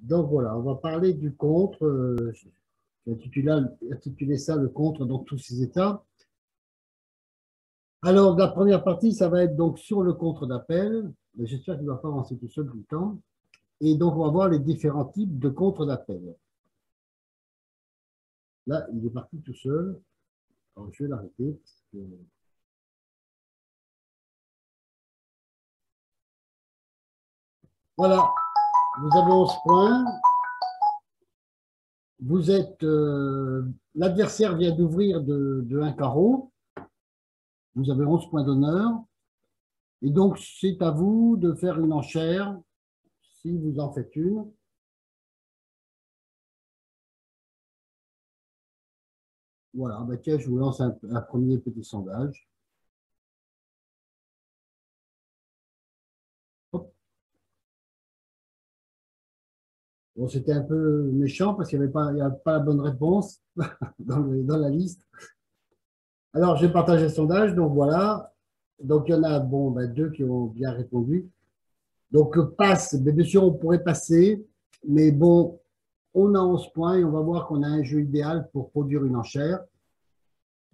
Donc voilà, on va parler du contre. J'ai intitulé ça le contre dans tous ses états. Alors, la première partie, ça va être donc sur le contre d'appel. J'espère qu'il ne va pas avancer tout seul tout le temps. Et donc, on va voir les différents types de contre d'appel. Là, il est parti tout seul. Alors, je vais l'arrêter. Voilà, vous avez 11 points. Vous êtes, l'adversaire vient d'ouvrir de un carreau. Vous avez 11 points d'honneur. Et donc, c'est à vous de faire une enchère, si vous en faites une. Voilà, ben tiens, je vous lance un premier petit sondage. Hop. Bon, c'était un peu méchant parce qu'il n'y avait pas la bonne réponse dans la liste. Alors, j'ai partagé le sondage, donc voilà. Donc, il y en a bon, ben, deux qui ont bien répondu. Donc, passe, mais bien sûr, on pourrait passer, mais bon, on a 11 points et on va voir qu'on a un jeu idéal pour produire une enchère.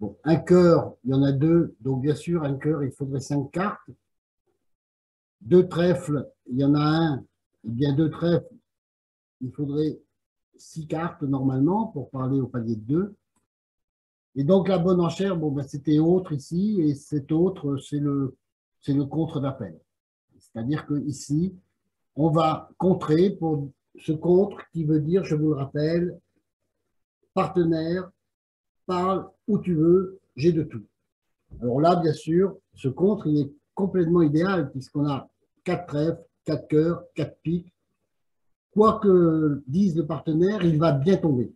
Bon, un cœur, il y en a deux, donc bien sûr, un cœur, il faudrait 5 cartes. Deux trèfles, il y en a un, et bien deux trèfles, il faudrait 6 cartes normalement pour parler au palier de 2. Et donc la bonne enchère, bon, ben, c'était autre ici, et cet autre, c'est le contre d'appel. C'est-à-dire que ici, on va contrer pour ce contre qui veut dire, je vous le rappelle, partenaire, parle où tu veux, j'ai de tout. Alors là, bien sûr, ce contre, il est complètement idéal puisqu'on a 4 trèfles, 4 cœurs, 4 piques. Quoi que dise le partenaire, il va bien tomber.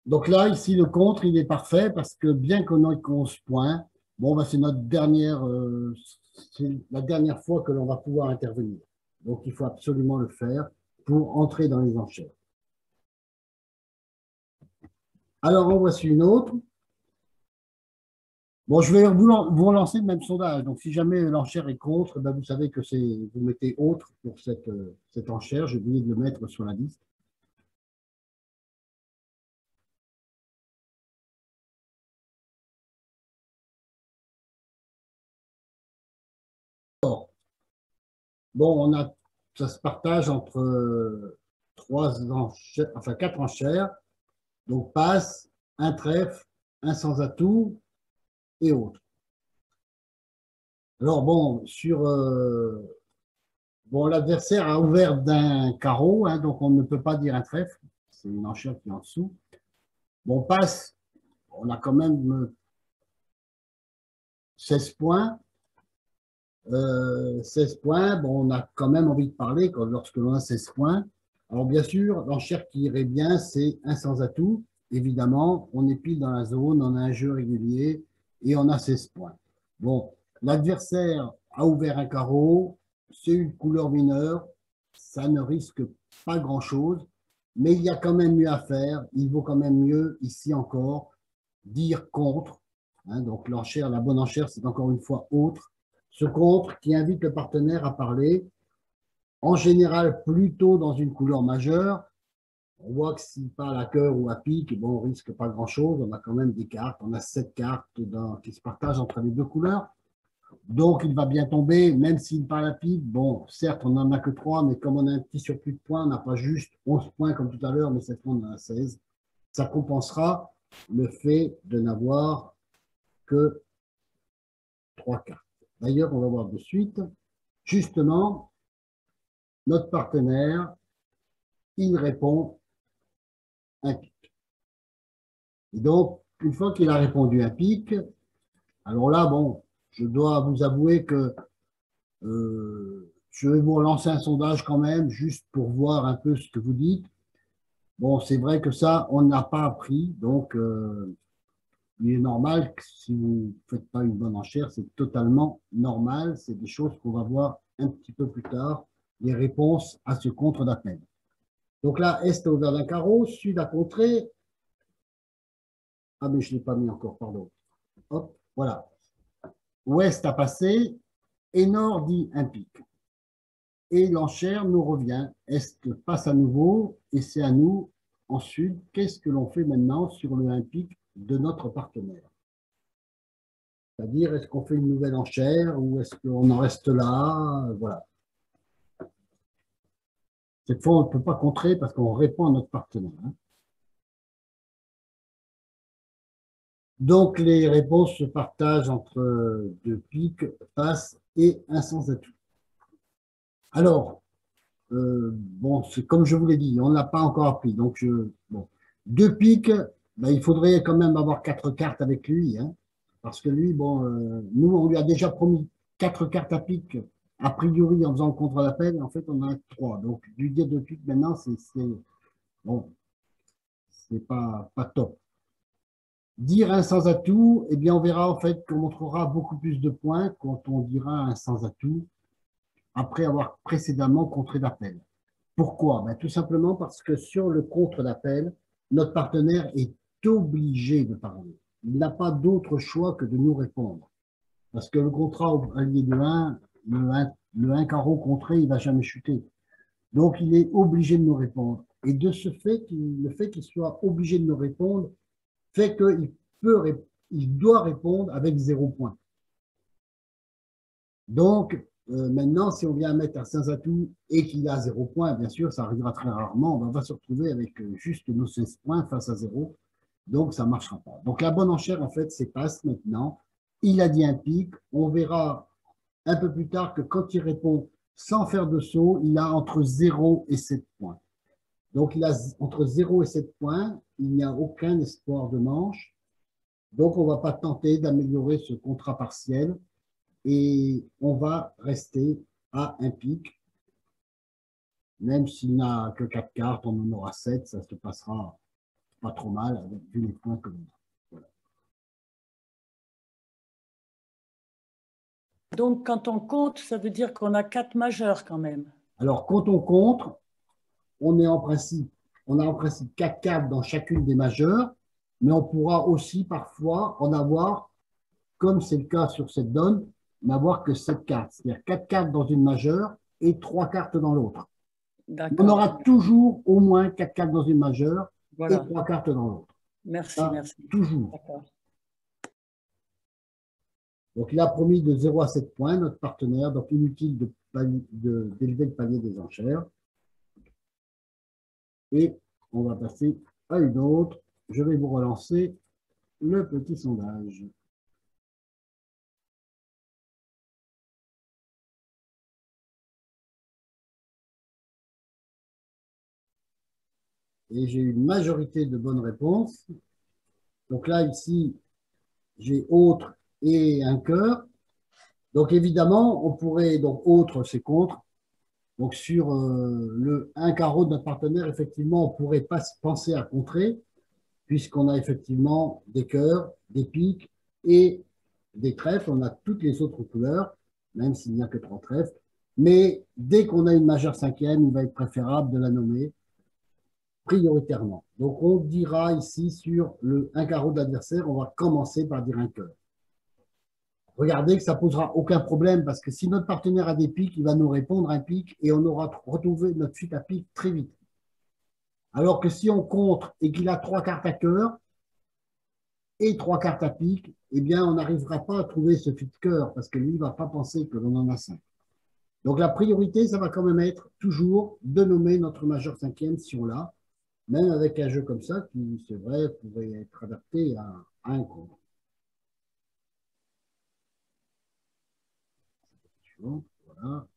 Donc là, ici, le contre, il est parfait parce que bien qu'on ait 11 points, bon, ben, c'est la dernière fois que l'on va pouvoir intervenir. Donc, il faut absolument le faire pour entrer dans les enchères. Alors, en voici une autre. Bon, je vais vous relancer le même sondage. Donc, si jamais l'enchère est contre, ben, vous savez que vous mettez autre pour cette enchère. J'ai oublié de le mettre sur la liste. Bon, ça se partage entre trois enchères, enfin 4 enchères. Donc, passe, un trèfle, un sans atout et autres. Alors, bon, bon, l'adversaire a ouvert d'un carreau, hein, donc on ne peut pas dire un trèfle. C'est une enchère qui est en dessous. Bon, passe, on a quand même 16 points. 16 points, bon, on a quand même envie de parler lorsque l'on a 16 points. Alors, bien sûr, l'enchère qui irait bien, c'est un sans atout. Évidemment, on est pile dans la zone, on a un jeu régulier et on a 16 points. Bon, l'adversaire a ouvert un carreau, c'est une couleur mineure, ça ne risque pas grand-chose, mais il y a quand même mieux à faire. Il vaut quand même mieux, ici encore, dire contre. Hein, donc, l'enchère, la bonne enchère, c'est encore une fois autre. Ce contre qui invite le partenaire à parler, en général plutôt dans une couleur majeure. On voit que s'il parle à cœur ou à pique, bon, on risque pas grand-chose. On a quand même des cartes. On a 7 cartes qui se partagent entre les deux couleurs. Donc, il va bien tomber, même s'il parle à pique. Bon, certes, on n'en a que 3, mais comme on a un petit surplus de points, on n'a pas juste 11 points comme tout à l'heure, mais cette fois, on en a 16. Ça compensera le fait de n'avoir que 3 cartes. D'ailleurs, on va voir de suite. Justement, notre partenaire, il répond un pic. Et donc, une fois qu'il a répondu un pic, alors là, bon, je dois vous avouer que je vais vous relancer un sondage quand même, juste pour voir un peu ce que vous dites. Bon, c'est vrai que ça, on n'a pas appris, donc il est normal que si vous ne faites pas une bonne enchère, c'est totalement normal. C'est des choses qu'on va voir un petit peu plus tard, les réponses à ce contre d'appel. Donc là, Est a ouvert d'un carreau, Sud a contré. Ah, mais je ne l'ai pas mis encore, pardon. Hop. Voilà. Ouest a passé et nord dit un pic. Et l'enchère nous revient. Est passe à nouveau et c'est à nous. Ensuite, qu'est-ce que l'on fait maintenant sur le 1 pic de notre partenaire? C'est-à-dire, est-ce qu'on fait une nouvelle enchère ou est-ce qu'on en reste là? Voilà. Cette fois, on ne peut pas contrer parce qu'on répond à notre partenaire, hein. Donc, les réponses se partagent entre deux pics, passe et un sans atout. Alors, bon, c'est comme je vous l'ai dit, on n'a pas encore appris. Donc, bon. Deux piques, ben, il faudrait quand même avoir quatre cartes avec lui, hein, parce que lui, bon, nous, on lui a déjà promis quatre cartes à pique, a priori, en faisant le contre l'appel. En fait, on a trois. Donc, lui dire deux piques maintenant, bon, c'est pas top. Dire un sans atout, eh bien, on verra en fait qu'on montrera beaucoup plus de points quand on dira un sans atout après avoir précédemment contré d'appel. Pourquoi? Ben, tout simplement parce que sur le contre d'appel, notre partenaire est obligé de parler. Il n'a pas d'autre choix que de nous répondre. Parce que le contrat au allié de 1, le 1 carreau contré, il ne va jamais chuter. Donc, il est obligé de nous répondre. Et de ce fait, le fait qu'il soit obligé de nous répondre fait il doit répondre avec 0 point. Donc, maintenant, si on vient mettre un sans atout et qu'il a 0 point, bien sûr, ça arrivera très rarement, on va se retrouver avec juste nos 16 points face à 0. Donc, ça ne marchera pas. Donc, la bonne enchère, en fait, c'est passe maintenant. Il a dit un pic. On verra un peu plus tard que quand il répond sans faire de saut, il a entre 0 et 7 points. Donc, il a entre 0 et 7 points. Il n'y a aucun espoir de manche. Donc, on ne va pas tenter d'améliorer ce contrat partiel et on va rester à un pic. Même s'il n'a que 4 cartes, on en aura 7, ça se passera pas trop mal avec vu les points que l'on a. Voilà. Donc, quand on compte, ça veut dire qu'on a 4 majeurs quand même. Alors, quand on compte, on a en principe 4 cartes dans chacune des majeures, mais on pourra aussi parfois en avoir, comme c'est le cas sur cette donne, n'avoir que 7 cartes. C'est-à-dire 4 cartes dans une majeure et 3 cartes dans l'autre. On D'accord. aura toujours au moins 4 cartes dans une majeure et Voilà. 3 cartes dans l'autre. Merci, Ça, merci. toujours. D'accord. Donc, il a promis de 0 à 7 points, notre partenaire. Donc, inutile d'élever le palier des enchères. Et on va passer à une autre. Je vais vous relancer le petit sondage. Et j'ai une majorité de bonnes réponses. Donc là, ici, j'ai autre et un cœur. Donc évidemment, on pourrait, donc autre, c'est contre. Donc sur le un carreau de notre partenaire, effectivement, on pourrait pas penser à contrer, puisqu'on a effectivement des cœurs, des piques et des trèfles. On a toutes les autres couleurs, même s'il n'y a que 3 trèfles. Mais dès qu'on a une majeure cinquième, il va être préférable de la nommer prioritairement. Donc, on dira ici sur le un carreau de l'adversaire, on va commencer par dire un cœur. Regardez que ça posera aucun problème parce que si notre partenaire a des pics, il va nous répondre un pic et on aura retrouvé notre suite à pic très vite. Alors que si on contre et qu'il a 3 cartes à cœur et 3 cartes à pic, eh bien, on n'arrivera pas à trouver ce fit cœur parce que lui, il ne va pas penser que l'on en a 5. Donc, la priorité, ça va quand même être toujours de nommer notre majeur cinquième si on l'a, même avec un jeu comme ça qui, c'est vrai, pourrait être adapté à un contre. Voilà.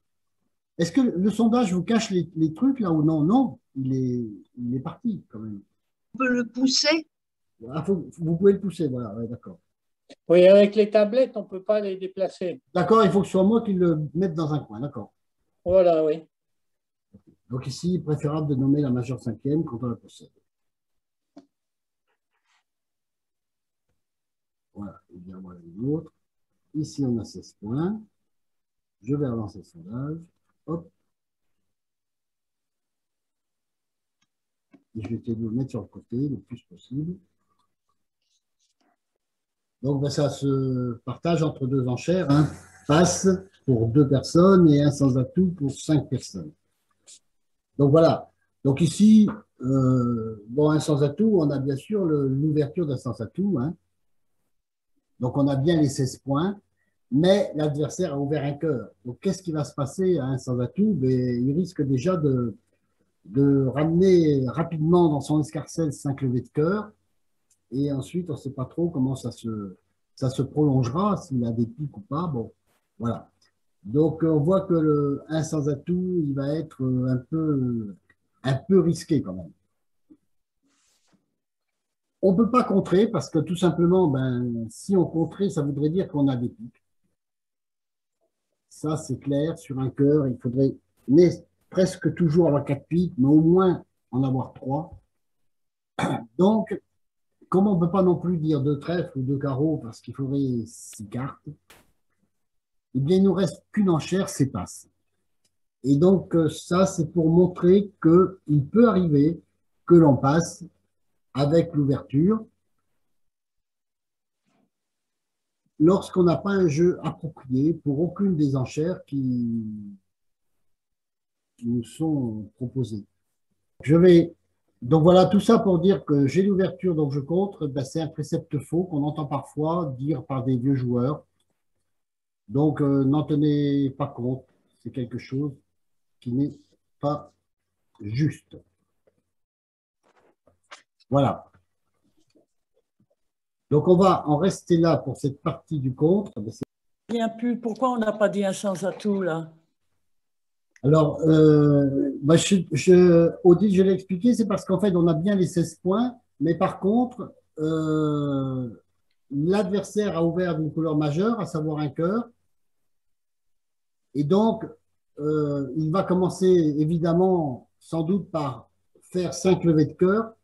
Est-ce que le sondage vous cache les trucs là ou non? Non, il est parti quand même. On peut le pousser. Ah, vous pouvez le pousser, voilà, ouais, d'accord. Oui, avec les tablettes, on ne peut pas les déplacer. D'accord, il faut que ce soit moi qui le mette dans un coin, d'accord. Voilà, oui. Donc ici, préférable de nommer la majeure cinquième quand on la possède. Voilà, et bien voilà une autre. Ici, on a 16 points. Je vais relancer le sondage. Hop. Et je vais essayer de le mettre sur le côté le plus possible. Donc, ben, ça se partage entre deux enchères, hein. Passe pour deux personnes et un sans atout pour 5 personnes. Donc, voilà. Donc, ici, bon, un sans atout, on a bien sûr l'ouverture d'un sans atout, hein. Donc, on a bien les 16 points, mais l'adversaire a ouvert un cœur. Donc, qu'est-ce qui va se passer à un sans atout? Ben, il risque déjà de ramener rapidement dans son escarcelle 5 levées de cœur. Et ensuite, on ne sait pas trop comment ça se prolongera, s'il a des pics ou pas. Bon, voilà. Donc, on voit que le 1 sans atout, il va être un peu risqué quand même. On ne peut pas contrer parce que tout simplement, ben, si on contrait, ça voudrait dire qu'on a des pics. Ça, c'est clair. Sur un cœur, il faudrait presque toujours avoir 4 pics, mais au moins en avoir 3. Donc, comme on ne peut pas non plus dire 2 trèfles ou 2 carreaux parce qu'il faudrait 6 cartes, eh bien, il ne nous reste qu'une enchère, c'est passe. Et donc, ça, c'est pour montrer qu'il peut arriver que l'on passe avec l'ouverture lorsqu'on n'a pas un jeu approprié pour aucune des enchères qui nous sont proposées. Donc voilà, tout ça pour dire que j'ai l'ouverture, donc je contre. Ben, c'est un précepte faux qu'on entend parfois dire par des vieux joueurs. Donc, n'en tenez pas compte. C'est quelque chose qui n'est pas juste. Voilà. Donc, on va en rester là pour cette partie du contre. Bien plus. Pourquoi on n'a pas dit un sans atout là? Alors, bah, Odile, je l'ai expliqué, c'est parce qu'en fait, on a bien les 16 points, mais par contre, l'adversaire a ouvert d'une couleur majeure, à savoir un cœur, et donc, il va commencer évidemment, sans doute, par faire 5 levées de cœur,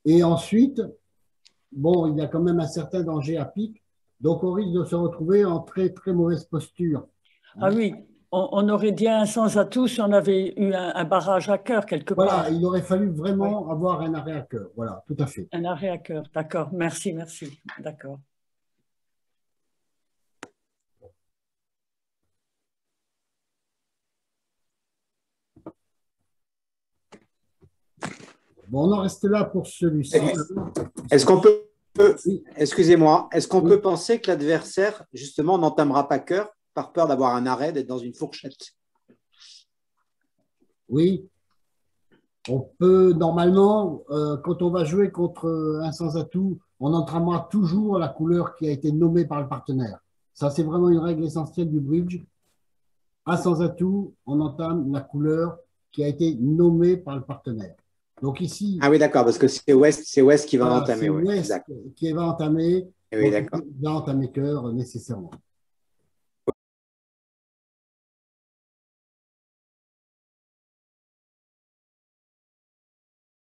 et ensuite, bon, il y a quand même un certain danger à pic, donc on risque de se retrouver en très, très mauvaise posture. Ah oui, on aurait dit un sans atout si on avait eu un barrage à cœur quelque part. Voilà, il aurait fallu vraiment avoir un arrêt à cœur. Voilà, tout à fait. Un arrêt à cœur, d'accord. Merci, merci. D'accord. Bon, on en reste là pour celui-ci. Est-ce qu'on peut, Oui. excusez-moi, est-ce qu'on Oui. peut penser que l'adversaire, justement, n'entamera pas cœur par peur d'avoir un arrêt, d'être dans une fourchette? Oui. On peut, normalement, quand on va jouer contre un sans atout, on entamera toujours la couleur qui a été nommée par le partenaire. Ça, c'est vraiment une règle essentielle du bridge. Un sans atout, on entame la couleur qui a été nommée par le partenaire. Donc ici… Ah oui, d'accord, parce que c'est West qui va Voilà, entamer. c'est Oui, West qui va entamer, oui, d'accord. il va entamer cœur nécessairement.